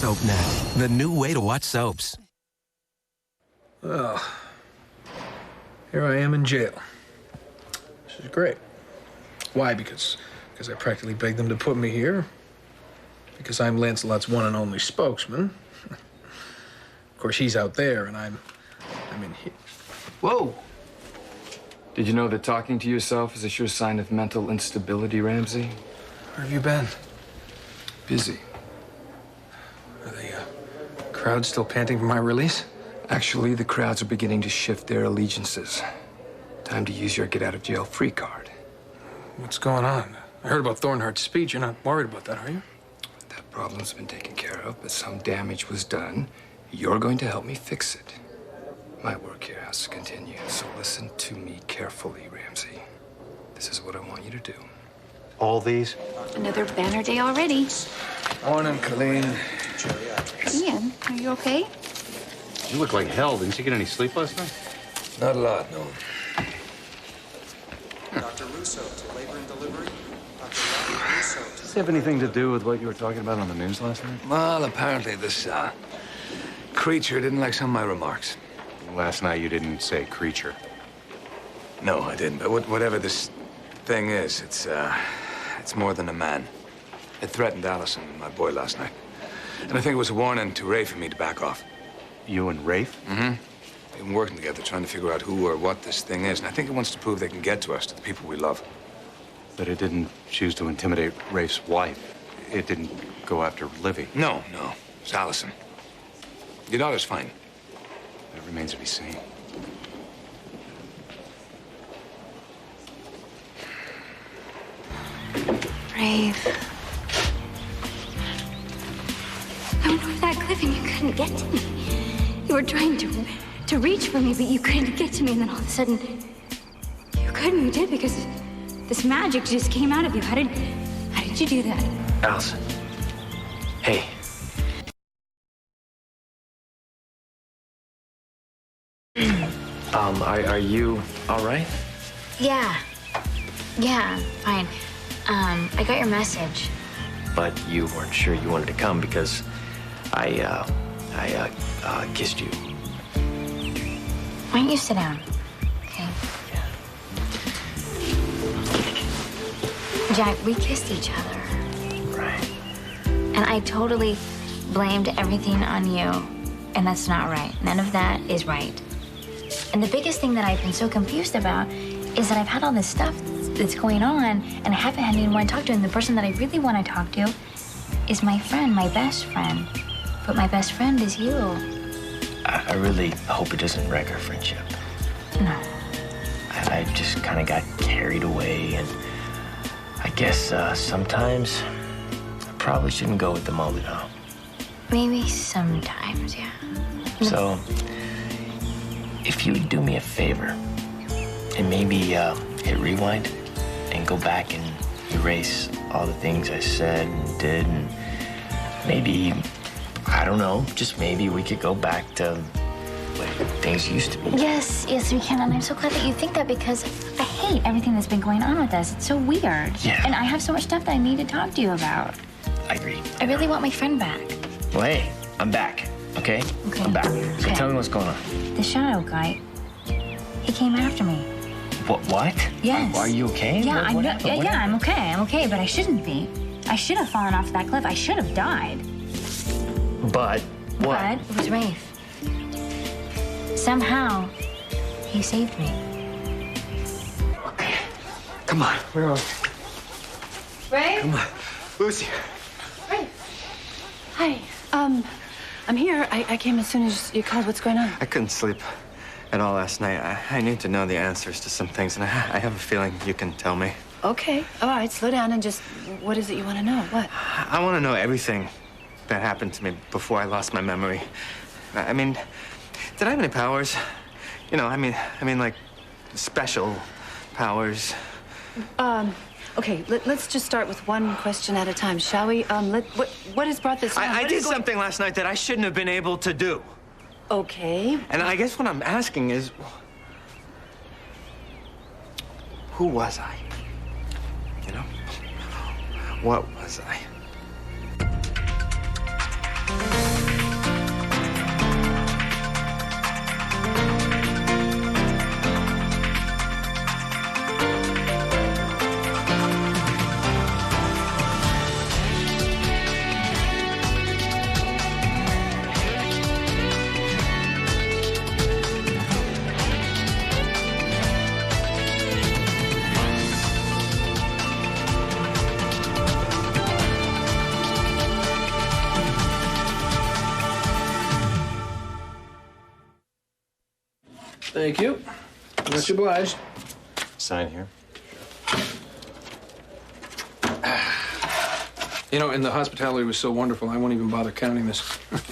SoapNet, the new way to watch soaps. Well, here I am in jail. This is great. Why? Because I practically begged them to put me here. Because I'm Lancelot's one and only spokesman. Of course, he's out there, and I'm in here. Whoa! Did you know that talking to yourself is a sure sign of mental instability, Ramsey? Where have you been? Busy. Are the crowd still panting for my release? Actually, the crowds are beginning to shift their allegiances. Time to use your get-out-of-jail-free card. What's going on? I heard about Thornhart's speech. You're not worried about that, are you? That problem's been taken care of, but some damage was done. You're going to help me fix it. My work here has to continue, so listen to me carefully, Ramsey. This is what I want you to do. All these? Another banner day already. Morning, Colleen. Ian, are you okay? You look like hell. Didn't you get any sleep last night? Not a lot, no. Dr. Russo to labor and delivery. Dr. Robert Russo to... Does this have anything to do with what you were talking about on the news last night? Well, apparently this, creature didn't like some of my remarks. Last night you didn't say creature. No, I didn't. But whatever this thing is, it's more than a man. It threatened Allison and my boy last night. And I think it was a warning to Ray for me to back off. You and Rafe? Mm-hmm. They've been working together, trying to figure out who or what this thing is. And I think it wants to prove they can get to us, to the people we love. But it didn't choose to intimidate Rafe's wife. It didn't go after Livy. No. It's Allison. Your daughter's fine. That remains to be seen. Brave. I went over that cliff and you couldn't get to me. You were trying to reach for me, but you couldn't get to me, and then all of a sudden, you couldn't. You did because this magic just came out of you. How did you do that? Allison. Hey. Are you all right? Yeah, I'm fine. I got your message. But you weren't sure you wanted to come because I kissed you. Why don't you sit down, okay? Yeah. Jack, we kissed each other. Right. And I totally blamed everything on you. And that's not right. None of that is right. And the biggest thing that I've been so confused about is that I've had all this stuff that's going on, and I haven't had anyone to talk to. And the person that I really want to talk to is my friend, my best friend. But my best friend is you. I really hope it doesn't wreck our friendship. No. I just kind of got carried away, and I guess sometimes I probably shouldn't go with the moment, huh? Maybe sometimes, yeah. So, if you would do me a favor and maybe hit rewind and go back and erase all the things I said and did, and maybe, I don't know, just maybe we could go back to what things used to be. Yes, we can. And I'm so glad that you think that because I hate everything that's been going on with us. It's so weird. Yeah. And I have so much stuff that I need to talk to you about. I agree. I really want my friend back. Well, hey, I'm back, okay? Okay. I'm back. So Okay. tell me what's going on. The shadow guy, he came after me. What? Yes. Are you okay? Yeah, What happened? What I'm happened? okay. I'm okay, but I shouldn't be. I should have fallen off that cliff. I should have died. But what? But it was Rafe. Somehow, he saved me. Okay. Come on. Where are we? Ray? Come on. Lucy. Ray. Hi. I'm here. I came as soon as you called. What's going on? I couldn't sleep at all last night. I need to know the answers to some things, and I have a feeling you can tell me. Okay. All right. Slow down and just, what is it you want to know? What? I want to know everything that happened to me before I lost my memory. I mean, did I have any powers? You know, I mean, like special powers. Okay. Let's just start with one question at a time, shall we? What has brought this on? I did something last night that I shouldn't have been able to do. Okay. And I guess what I'm asking is, who was I? You know? What was I? Thank you. Much obliged. Sign here. You know, and the hospitality was so wonderful, I won't even bother counting this. Let's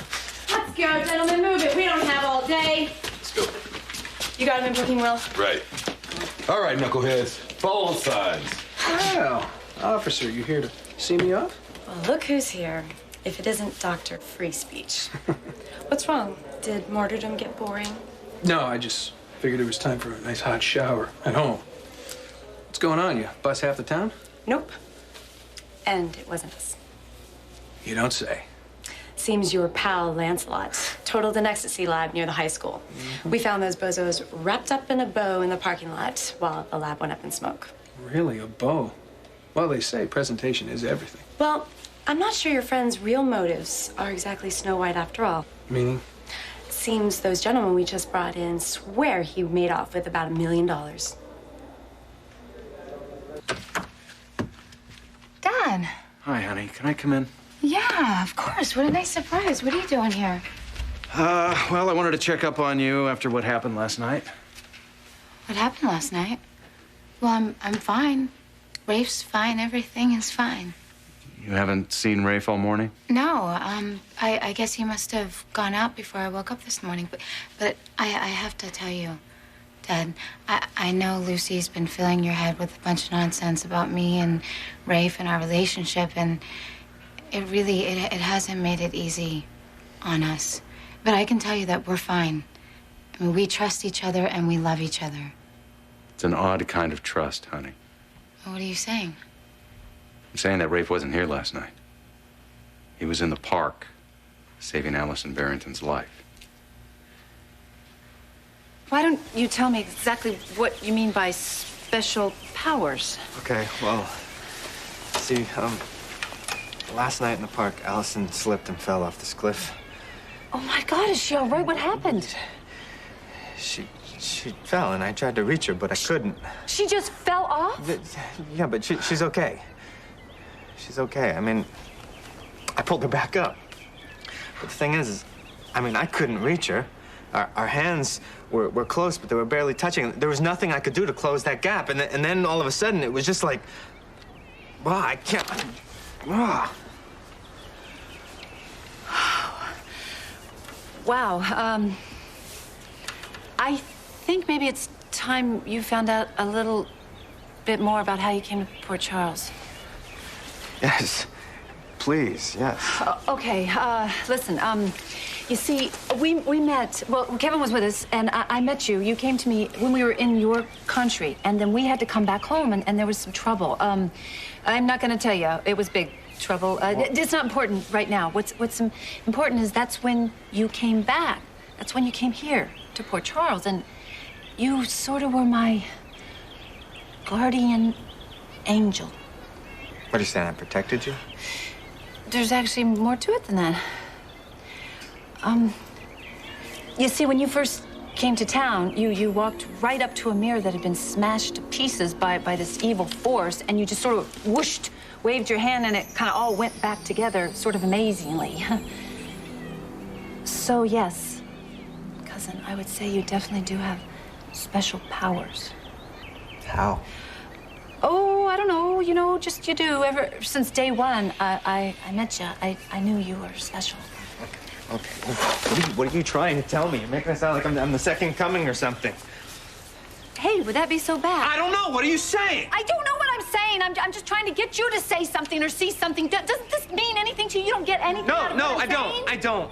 go, gentlemen. Move it. We don't have all day. Let's go. You got him in booking well? Right. All right, knuckleheads. Both sides. Well, officer, you here to see me off? Well, look who's here. If it isn't Dr. Free Speech. What's wrong? Did martyrdom get boring? No, I just figured it was time for a nice hot shower at home. What's going on? You bust half the town? Nope. And it wasn't us. You don't say. Seems your pal Lancelot totaled an ecstasy lab near the high school. We found those bozos wrapped up in a bow in the parking lot while the lab went up in smoke. Really, a bow? Well, they say presentation is everything. Well, I'm not sure your friend's real motives are exactly Snow White after all. Meaning? Seems those gentlemen we just brought in swear he made off with about $1 million. Dad. Hi, honey. Can I come in? Yeah, of course. What a nice surprise. What are you doing here? Well, I wanted to check up on you after what happened last night. What happened last night? Well, I'm fine. Rafe's fine. Everything is fine. You haven't seen Rafe all morning? No, I guess he must have gone out before I woke up this morning. But I have to tell you, Dad, I know Lucy's been filling your head with a bunch of nonsense about me and Rafe and our relationship, and it really, it hasn't made it easy on us. But I can tell you that we're fine. I mean, we trust each other and we love each other. It's an odd kind of trust, honey. What are you saying? I'm saying that Rafe wasn't here last night. He was in the park, saving Allison Barrington's life. Why don't you tell me exactly what you mean by special powers? Okay, well, see, last night in the park, Allison slipped and fell off this cliff. Oh my God, is she all right? What happened? She fell, and I tried to reach her, but I couldn't. She just fell off? Yeah, but she's okay. She's okay. I mean, I pulled her back up. But the thing is, I mean, I couldn't reach her. Our hands were close, but they were barely touching. There was nothing I could do to close that gap. And then all of a sudden, it was just like, wow, I can't. Wow. I think maybe it's time you found out a little bit more about how you came to Port Charles. Yes, please, yes. Okay, listen, you see, we met, well, Kevin was with us, and I met you. You came to me when we were in your country, and then we had to come back home, and there was some trouble. I'm not gonna tell you, it was big trouble. It's not important right now. What's important is that's when you came back. That's when you came here to Port Charles, and you sort of were my guardian angel. What are you saying, I protected you? There's actually more to it than that. You see, when you first came to town, you walked right up to a mirror that had been smashed to pieces by this evil force, and you just sort of whooshed, waved your hand, and it kind of all went back together, sort of amazingly. So, yes, cousin, I would say you definitely do have special powers. How? Oh, I don't know. You know, just you do. Ever since day one, I met you. I knew you were special. Okay. What are you trying to tell me? You're making it sound like I'm the second coming or something. Hey, would that be so bad? I don't know. What are you saying? I don't know what I'm saying. I'm just trying to get you to say something or see something. Doesn't this mean anything to you? You don't get anything out of No, what I don't.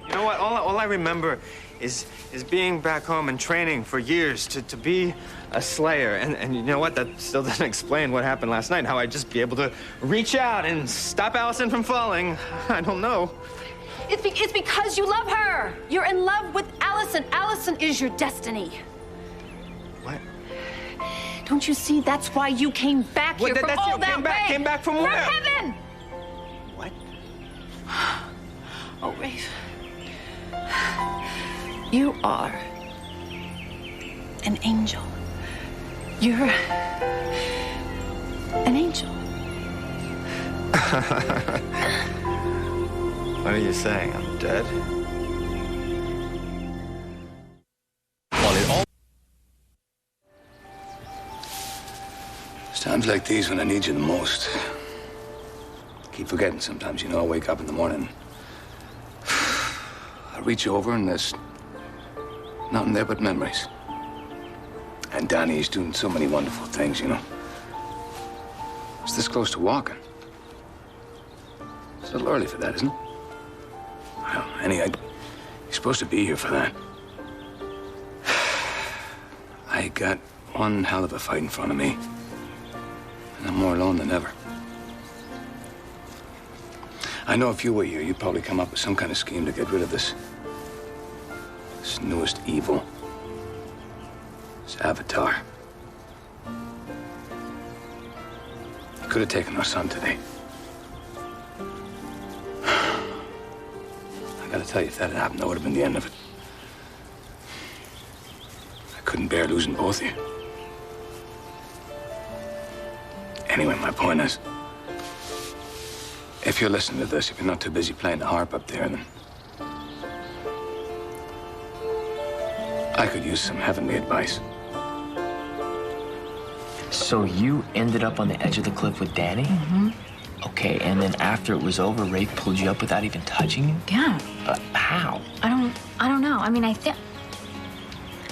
You know what? All I remember is being back home and training for years to be a slayer. And you know what? That still doesn't explain what happened last night. How I'd just be able to reach out and stop Allison from falling. I don't know. It's because you love her. You're in love with Allison. Allison is your destiny. What? Don't you see? That's why you came back here from all that way. Came back from where? From heaven. What? Oh, Rafe. You are an angel. You're an angel. What are you saying? I'm dead? Times like these when I need you the most. Keep forgetting sometimes, you know. I wake up in the morning. I reach over and there's nothing there but memories. And Danny's doing so many wonderful things, you know. It's this close to walking. It's a little early for that, isn't it? Well, anyway, you're supposed to be here for that. I got one hell of a fight in front of me. And I'm more alone than ever. I know if you were here, you'd probably come up with some kind of scheme to get rid of this newest evil. This Avatar. You could have taken our son today. I gotta tell you, if that had happened, that would have been the end of it. I couldn't bear losing both of you. Anyway, my point is, if you're listening to this, if you're not too busy playing the harp up there, then I could use some heavenly advice. So you ended up on the edge of the cliff with Danny? Mm-hmm. Okay, and then after it was over, Rafe pulled you up without even touching you? Yeah. How? I don't know. I mean, I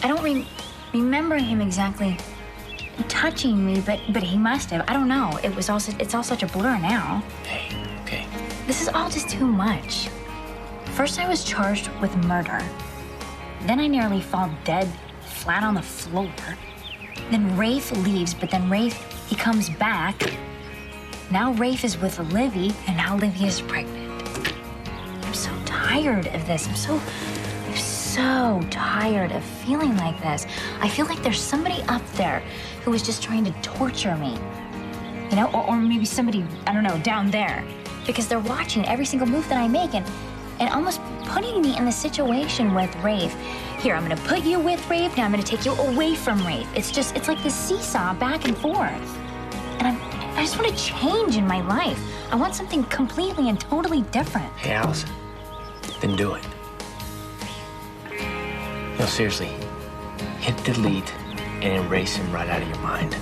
don't remember him exactly touching me, but he must have. I don't know. It's all such a blur now. Hey, okay. This is all just too much. First, I was charged with murder. Then I nearly fall dead flat on the floor. Then Rafe leaves, but then he comes back. Now Rafe is with Livy, and now Livy is pregnant. I'm so tired of this. I'm so tired of feeling like this. I feel like there's somebody up there who is just trying to torture me. You know, or maybe somebody, I don't know, down there. Because they're watching every single move that I make and almost putting me in the situation with Rafe. Here, I'm gonna put you with Rafe, now I'm gonna take you away from Rafe. It's like this seesaw back and forth. And I just want to change in my life. I want something completely and totally different. Hey, Allison, then do it. No, seriously, hit delete and erase him right out of your mind.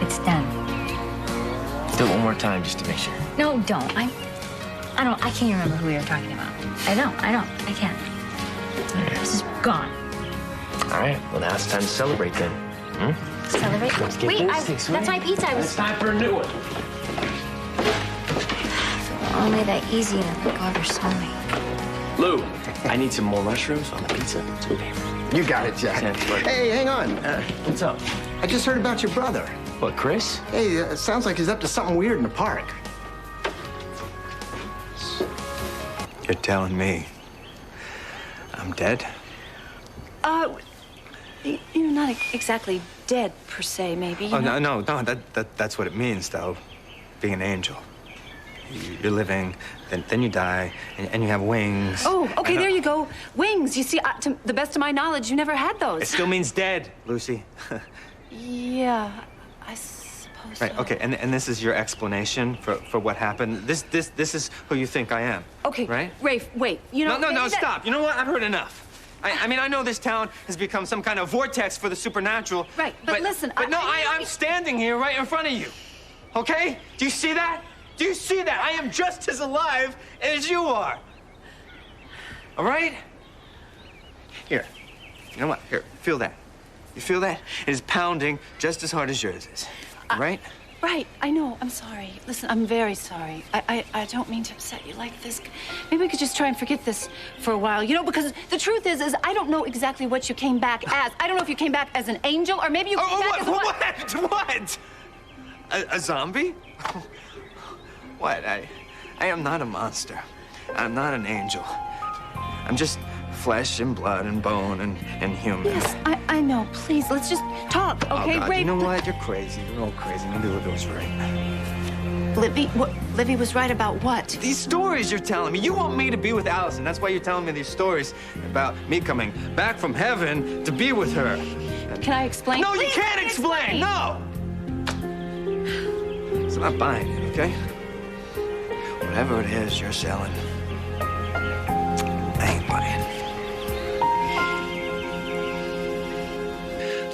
It's done. Do it one more time just to make sure. No, don't. I can't remember who we were talking about. I can't. This is gone. All right, well, now it's time to celebrate then. Celebrate? Let's get Wait, ballistic, that's my pizza. It's time for a new one. Only that easy to go over slowly. Lou, I need some more mushrooms on the pizza. You got it, Jack. Hey, hang on. What's up? I just heard about your brother. What, Chris? Hey, it sounds like he's up to something weird in the park. You're telling me I'm dead? You're not exactly dead, per se, maybe. Oh, no, that's what it means, though. Being an angel. You're living, then you die, and you have wings. Oh, okay, there you go. Wings. You see, to the best of my knowledge, you never had those. It still means dead, Lucy. Yeah, I suppose Right, so. okay, and this is your explanation for what happened. This is who you think I am. Okay, right? Rafe, wait. You know. No, stop. You know what? I've heard enough. I mean, I know this town has become some kind of vortex for the supernatural. Right, but listen. But I'm standing here right in front of you. Okay? Do you see that? Do you see that? I am just as alive as you are. All right? Here. You know what? Here, feel that. You feel that? It is pounding just as hard as yours is. Right? Right, I know. I'm sorry. Listen, I'm very sorry. I don't mean to upset you like this. Maybe we could just try and forget this for a while. You know, because the truth is I don't know exactly what you came back as. I don't know if you came back as an angel or maybe you came back as What? A zombie? What? I am not a monster. I'm not an angel. I'm just flesh and blood and bone and human. Yes, I know. Please, let's just talk, okay? Oh, God, Rafe, you know what? You're crazy. You're all crazy. Maybe Livy was right. Livy was right about what? These stories you're telling me. You want me to be with Allison. That's why you're telling me these stories about me coming back from heaven to be with her. Can I explain? No, Please, you can't explain. No! So I'm not buying it, okay? Whatever it is you're selling, I ain't buying.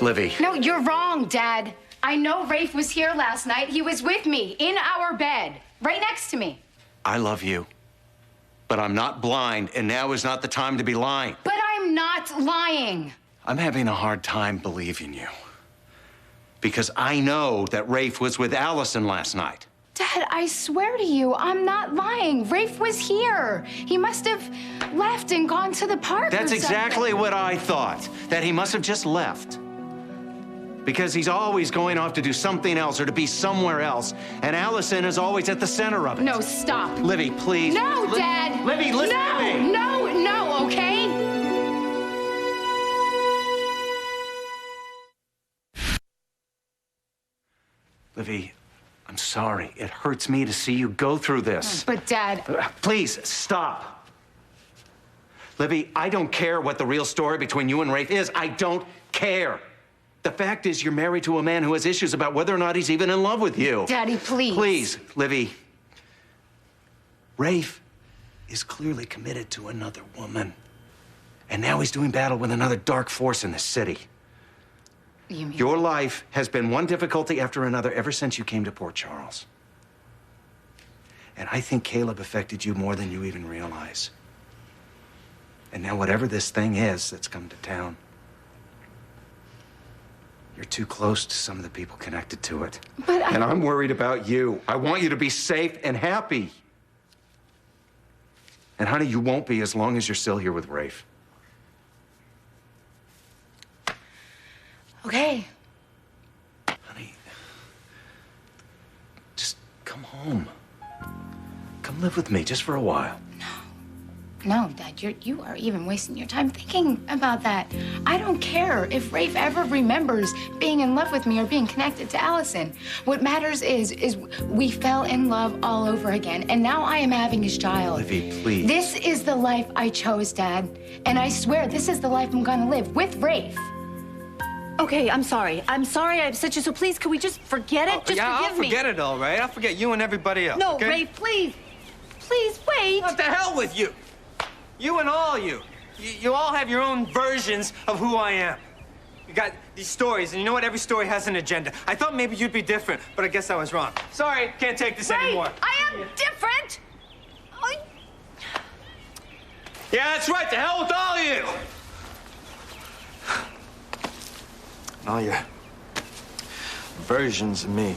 Livy. No, you're wrong, Dad. I know Rafe was here last night. He was with me in our bed, right next to me. I love you, but I'm not blind, and now is not the time to be lying. But I'm not lying. I'm having a hard time believing you. Because I know that Rafe was with Allison last night. Dad, I swear to you, I'm not lying. Rafe was here. He must have left and gone to the park. That's exactly what I thought, that he must have just left. Because he's always going off to do something else or to be somewhere else, and Allison is always at the center of it. No, stop. Livy, please. No, Dad. Livy, listen to me. No, okay? Livy, I'm sorry. It hurts me to see you go through this. But, Dad... Please, stop. Livy, I don't care what the real story between you and Rafe is. I don't care. The fact is, you're married to a man who has issues about whether or not he's even in love with you. Daddy, please. Please, Livy. Rafe is clearly committed to another woman. And now he's doing battle with another dark force in the city. You mean... Your life has been one difficulty after another ever since you came to Port Charles. And I think Caleb affected you more than you even realize. And now whatever this thing is that's come to town, you're too close to some of the people connected to it. But And I'm worried about you. I want you to be safe and happy. And honey, you won't be as long as you're still here with Rafe. Okay. Honey, just come home. Come live with me just for a while. No, Dad, you are even wasting your time thinking about that. I don't care if Rafe ever remembers being in love with me or being connected to Allison. What matters is we fell in love all over again, and now I am having his child. Livy, please. This is the life I chose, Dad. And I swear this is the life I'm gonna live with Rafe. Okay, I'm sorry. I'm sorry I upset you, so please, can we just forget it? Just yeah, forgive me. I'll forget it, all right? I'll forget you and everybody else, No, okay? Rafe, please. Please, wait. What the hell with you? You and all you. You all have your own versions of who I am. You got these stories, and you know what? Every story has an agenda. I thought maybe you'd be different, but I guess I was wrong. Sorry, can't take this anymore. I am different. Yeah, that's right. The hell with all of you. All your versions of me,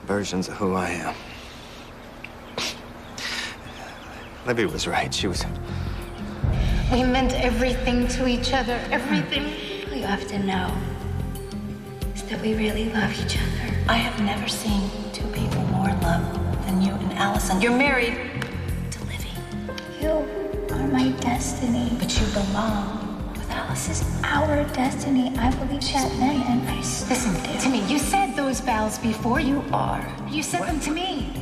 versions of who I am. Libby was right. She was... We meant everything to each other, everything. All you have to know is that we really love each other. I have never seen two people more in love than you and Allison. You're married to Livy. You are my destiny, but you belong with Alice. This is our destiny. I believe that then. And listen to me. You said those vows before. You are. You said them to me.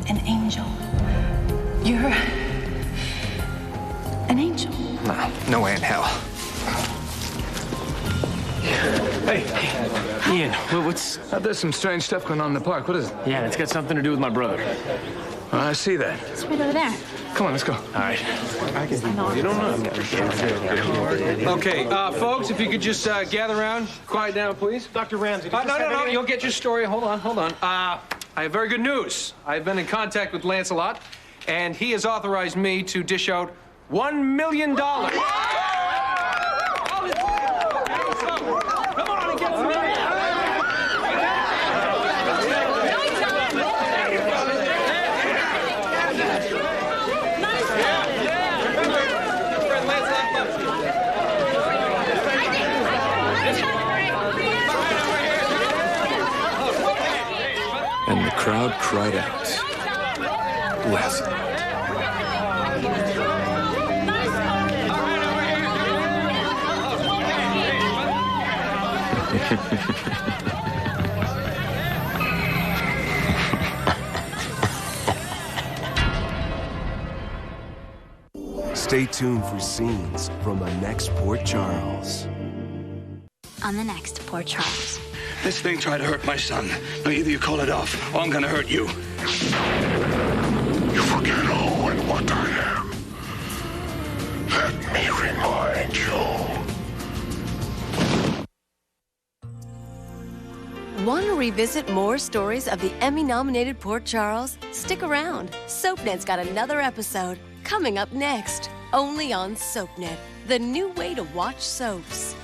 An angel. You're an angel. No way in hell. Hey, Ian, what's... There's some strange stuff going on in the park. What is it? Yeah, it's got something to do with my brother. I see that. It's right over there. Come on, let's go. All right. You don't know. Okay, folks, if you could just gather around, quiet down, please. Dr. Ramsey, No, you'll get your story. Hold on. I have very good news. I've been in contact with Lancelot, and he has authorized me to dish out $1 million. Come on and get some money. And the crowd cried out, Lancelot. Stay tuned for scenes from the next Port Charles. On the next Port Charles. This thing tried to hurt my son. Now either you call it off, or I'm gonna hurt you. You forget who and what I am. Let me remind you. Want to revisit more stories of the Emmy-nominated Port Charles? Stick around. SoapNet's got another episode coming up next, only on SoapNet, the new way to watch soaps.